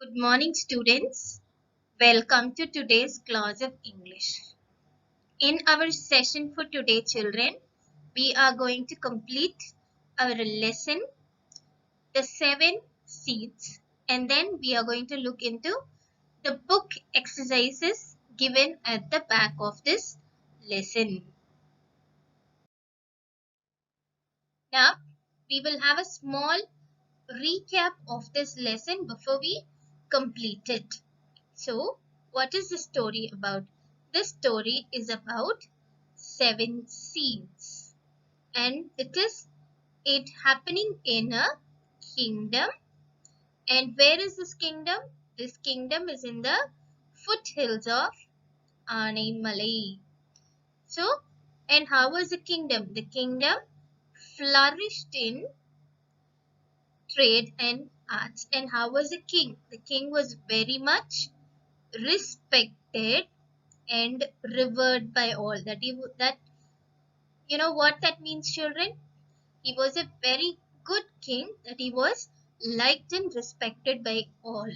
Good morning, students. Welcome to today's class of English. In our session for today, children, we are going to complete our lesson, the 7 seeds, and then we are going to look into the book exercises given at the back of this lesson. Now, we will have a small recap of this lesson before we complete it. So, what is the story about? This story is about 7 seeds, and it happening in a kingdom. And where is this kingdom? This kingdom is in the foothills of Anaimalai. So, and how was the kingdom? The kingdom flourished in trade and arts. And how was the king? The king was very much respected and revered by all. That you know what that means, children? He was a very good king, that he was liked and respected by all.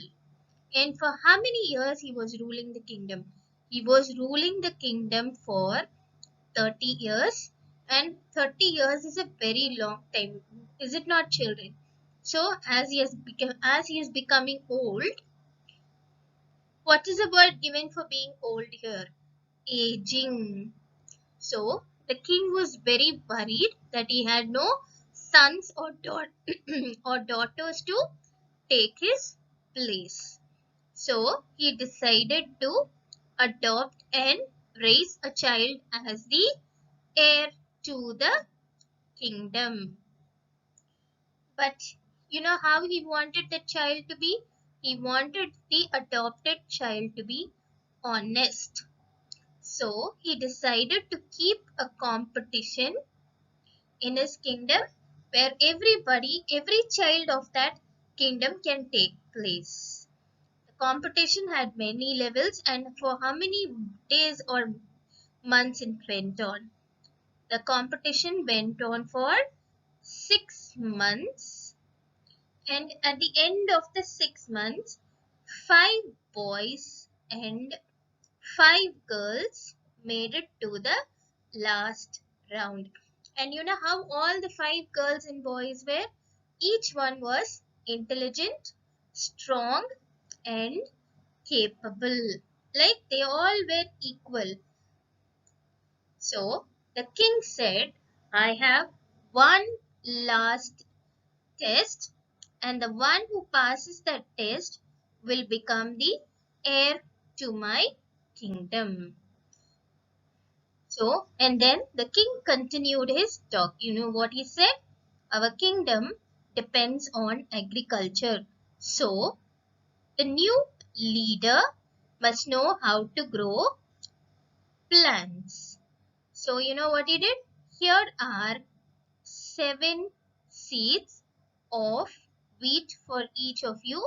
And for how many years he was ruling the kingdom? He was ruling the kingdom for 30 years, and 30 years is a very long time, is it not, children? So as he is becoming old, what is the word given for being old here? Aging. So the king was very worried that he had no sons or, or daughters to take his place. So he decided to adopt and raise a child as the heir to the kingdom. But you know how he wanted the child to be? He wanted the adopted child to be honest. So he decided to keep a competition in his kingdom where every child of that kingdom can take place. The competition had many levels, and for how many days or months it went on? The competition went on for 6 months, and at the end of the 6 months, 5 boys and 5 girls made it to the last round. And you know how all the 5 girls and boys were? Each one was intelligent, strong, and capable. Like they all were equal. So the king said, I have one last test, and the one who passes that test will become the heir to my kingdom. So, and then the king continued his talk. You know what he said? Our kingdom depends on agriculture. So, the new leader must know how to grow plants. So, you know what he did? Here are 7 seeds of wheat for each of you.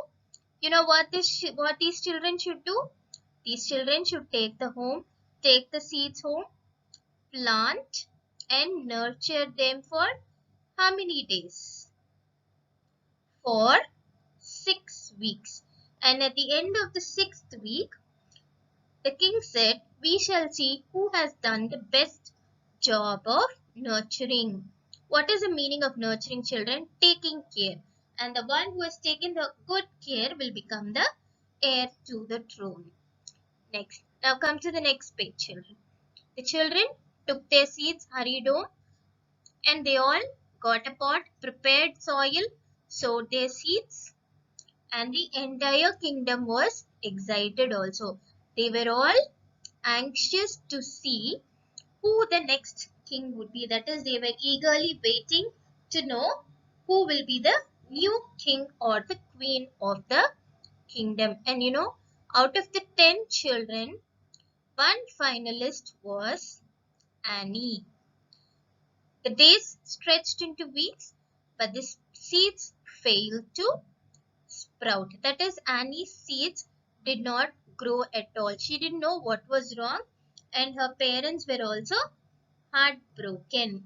You know what these children should do? These children should take the seeds home, plant and nurture them for how many days? For 6 weeks. And at the end of the 6th week, the king said, we shall see who has done the best job of nurturing. What is the meaning of nurturing, children? Taking care. And the one who has taken the good care will become the heir to the throne. Next. Now come to the next page, children. The children took their seeds, hurried home, and they all got a pot, prepared soil, sowed their seeds, and the entire kingdom was excited also. They were all anxious to see who the next king would be. That is, they were eagerly waiting to know who will be the new king or the queen of the kingdom. And you know, out of the 10 children, one finalist was Annie. The days stretched into weeks, but the seeds failed to sprout. That is, Annie's seeds did not grow at all. She didn't know what was wrong, and her parents were also heartbroken.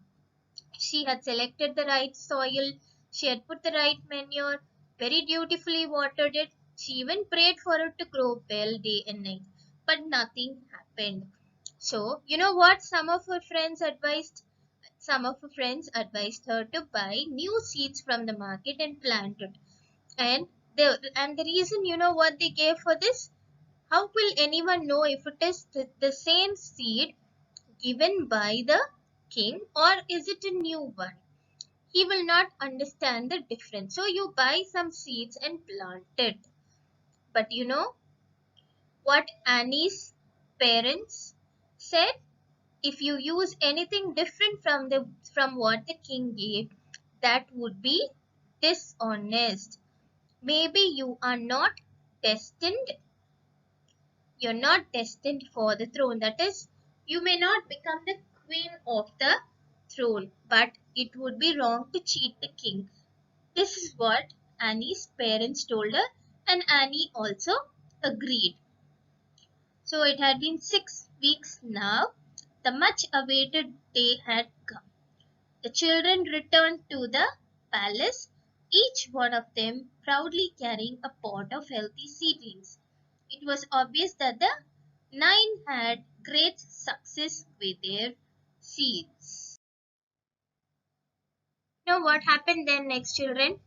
She had selected the right soil, she had put the right manure, very dutifully watered it, She even prayed for it to grow well day and night, but nothing happened. So, you know what some of her friends advised her to buy new seeds from the market and plant it. And the reason, you know what they gave for this? How will anyone know if it is the same seed given by the king or is it a new one? He will not understand the difference. So you buy some seeds and plant it. But you know what Annie's parents said? If you use anything different from what the king gave, that would be dishonest. Maybe destined you're not destined for the throne. That is, you may not become the queen of the throne, but it would be wrong to cheat the king. This is what Annie's parents told her, and Annie also agreed. So it had been 6 weeks now. The much awaited day had come. The children returned to the palace, each one of them proudly carrying a pot of healthy seedlings. It was obvious that the 9 had great success with their seeds. You know what happened then next, children?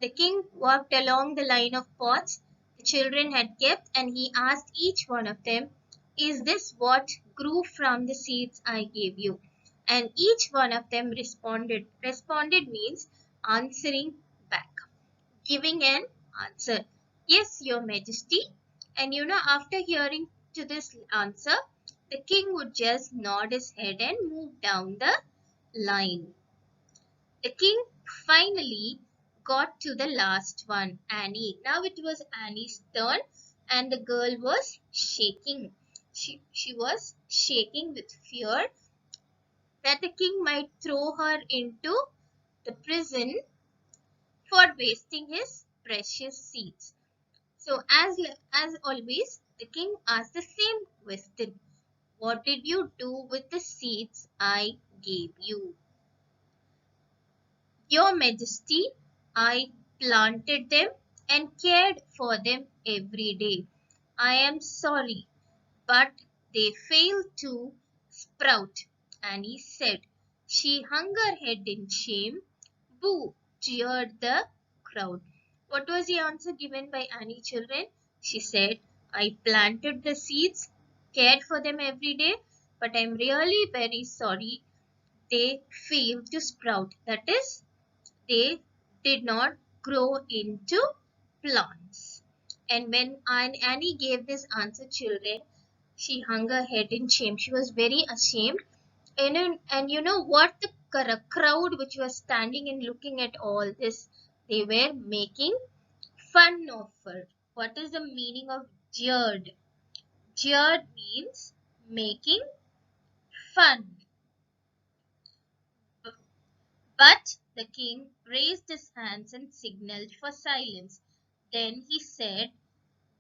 The king walked along the line of pots the children had kept and he asked each one of them, "Is this what grew from the seeds I gave you?" And each one of them responded. Responded means answering back, giving an answer. "Yes, your majesty." And you know, after hearing to this answer, the king would just nod his head and move down the line. The king finally got to the last one, Annie. Now it was Annie's turn, and the girl was shaking. She was shaking with fear that the king might throw her into the prison for wasting his precious seeds. So, as always, the king asked the same question: "What did you do with the seeds I gave you?" "Your Majesty, I planted them and cared for them every day. I am sorry, but they failed to sprout," Annie said. She hung her head in shame. "Boo!" jeered the crowd. What was the answer given by Annie, children? She said, "I planted the seeds, cared for them every day, but I'm really very sorry they failed to sprout. That is, they did not grow into plants." And when Annie gave this answer, children, she hung her head in shame. She was very ashamed. And you know what? The crowd which was standing and looking at all this, they were making fun of her. What is the meaning of jeered? Jeered means making fun. But the king raised his hands and signaled for silence. Then he said,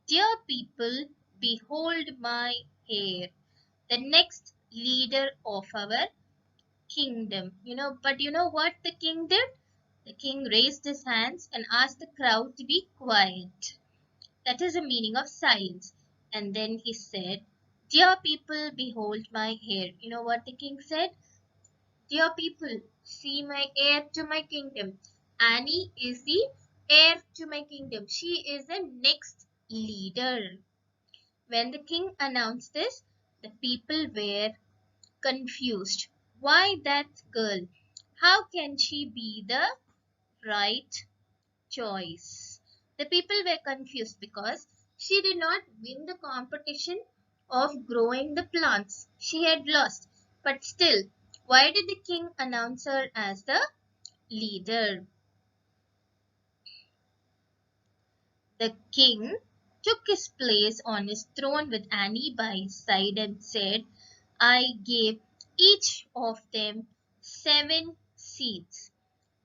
"Dear people, behold my heir, the next leader of our kingdom." But you know what the king did? The king raised his hands and asked the crowd to be quiet. That is the meaning of silence. And then he said, "Dear people, behold my heir." You know what the king said? "Dear people, see my heir to my kingdom. Annie is the heir to my kingdom. She is the next leader." When the king announced this, the people were confused. Why that girl? How can she be the right choice? The people were confused because she did not win the competition of growing the plants. She had lost. But still, why did the king announce her as the leader? The king took his place on his throne with Annie by his side and said, "I gave each of them 7 seeds.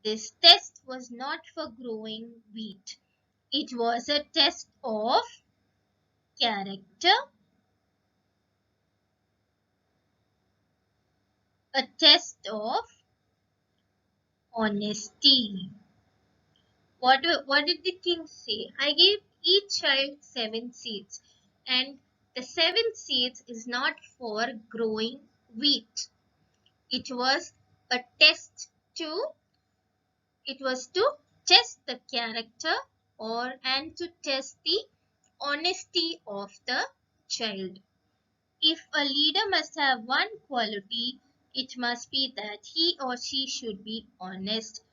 This test was not for growing wheat. It was a test of character, a test of honesty." What did the king say? "I gave each child 7 seeds, and the 7 seeds is not for growing wheat. It was a test to it was to test the character and to test the honesty of the child. If a leader must have one quality, it must be that he or she should be honest.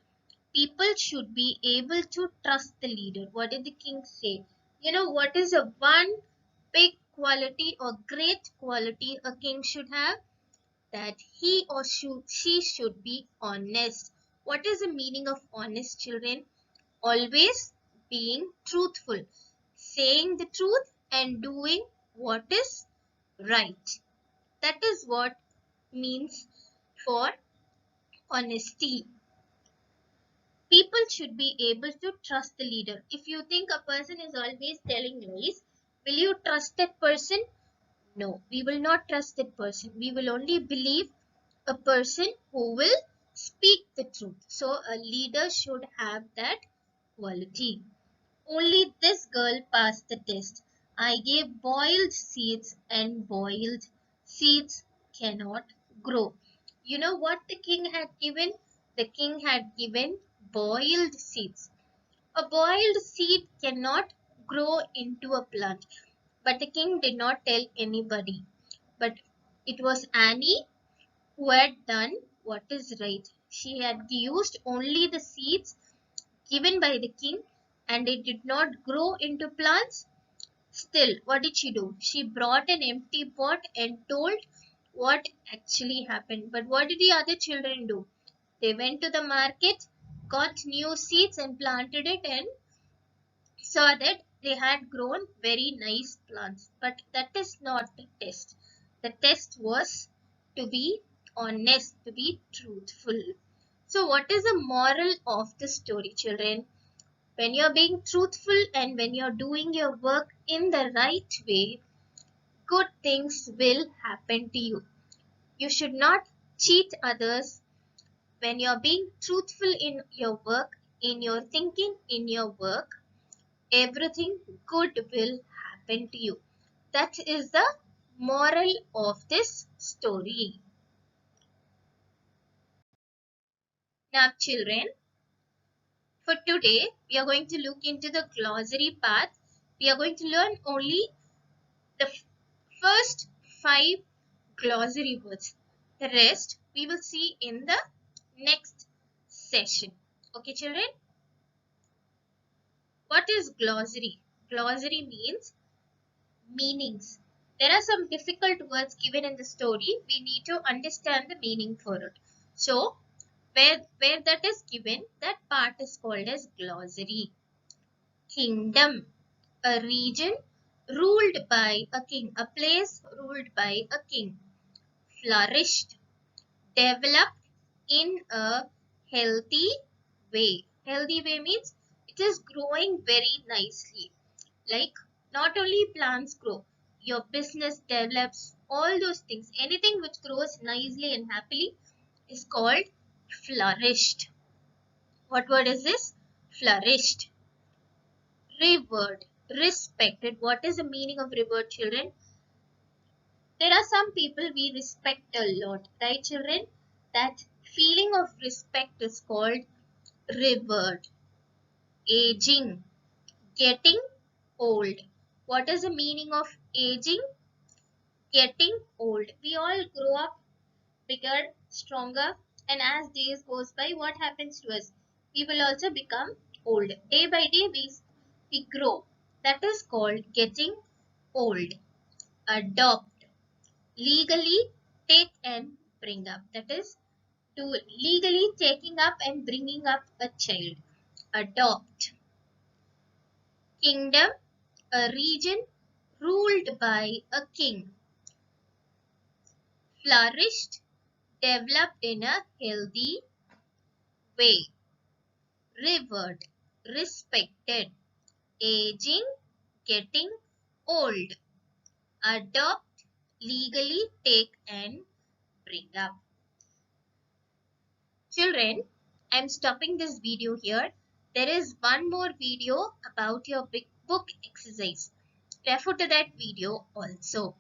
People should be able to trust the leader. What did the king say? You know what is a one big quality or great quality a king should have? That he or she should be honest. What is the meaning of honest, children? Always being truthful, saying the truth and doing what is right. That is what means for honesty. People should be able to trust the leader. If you think a person is always telling lies, will you trust that person? No, we will not trust that person. We will only believe a person who will speak the truth. So a leader should have that quality. Only this girl passed the test. I gave boiled seeds, and boiled seeds cannot grow. You know what the king had given? The king had given boiled seeds. A boiled seed cannot grow into a plant. But the king did not tell anybody. But it was Annie who had done what is right. She had used only the seeds given by the king, and it did not grow into plants. Still, what did she do? She brought an empty pot and told what actually happened. But what did the other children do? They went to the market, got new seeds and planted it, and saw that they had grown very nice plants. But that is not the test. The test was to be honest, to be truthful. So, what is the moral of the story, children? When you're being truthful and when you're doing your work in the right way, good things will happen to you. You should not cheat others. When you're being truthful in your work, in your thinking, in your work, everything good will happen to you. That is the moral of this story. Now, children, for today, we are going to look into the glossary part. We are going to learn only the first 5 glossary words. The rest we will see in the next session. Okay, children? What is glossary? Glossary means meanings. There are some difficult words given in the story. We need to understand the meaning for it. So, where that is given, that part is called as glossary. Kingdom, a region ruled by a king, a place ruled by a king. Flourished, developed in a healthy way. Healthy way means it is growing very nicely. Like not only plants grow, your business develops, all those things. Anything which grows nicely and happily is called flourished. What word is this? Flourished. Revered, respected. What is the meaning of revered, children? There are some people we respect a lot, right, children? That feeling of respect is called revered. Aging, getting old. What is the meaning of aging? Getting old. We all grow up bigger, stronger, and as days goes by, what happens to us? We will also become old. Day by day, we grow. That is called getting old. Adopt. Legally take and bring up. That is to legally taking up and bringing up a child. Adopt. Kingdom, a region ruled by a king. Flourished, developed in a healthy way. Revered, respected. Aging, getting old. Adopt, legally take and bring up. Children, I'm stopping this video here. There is one more video about your book exercise. Refer to that video also.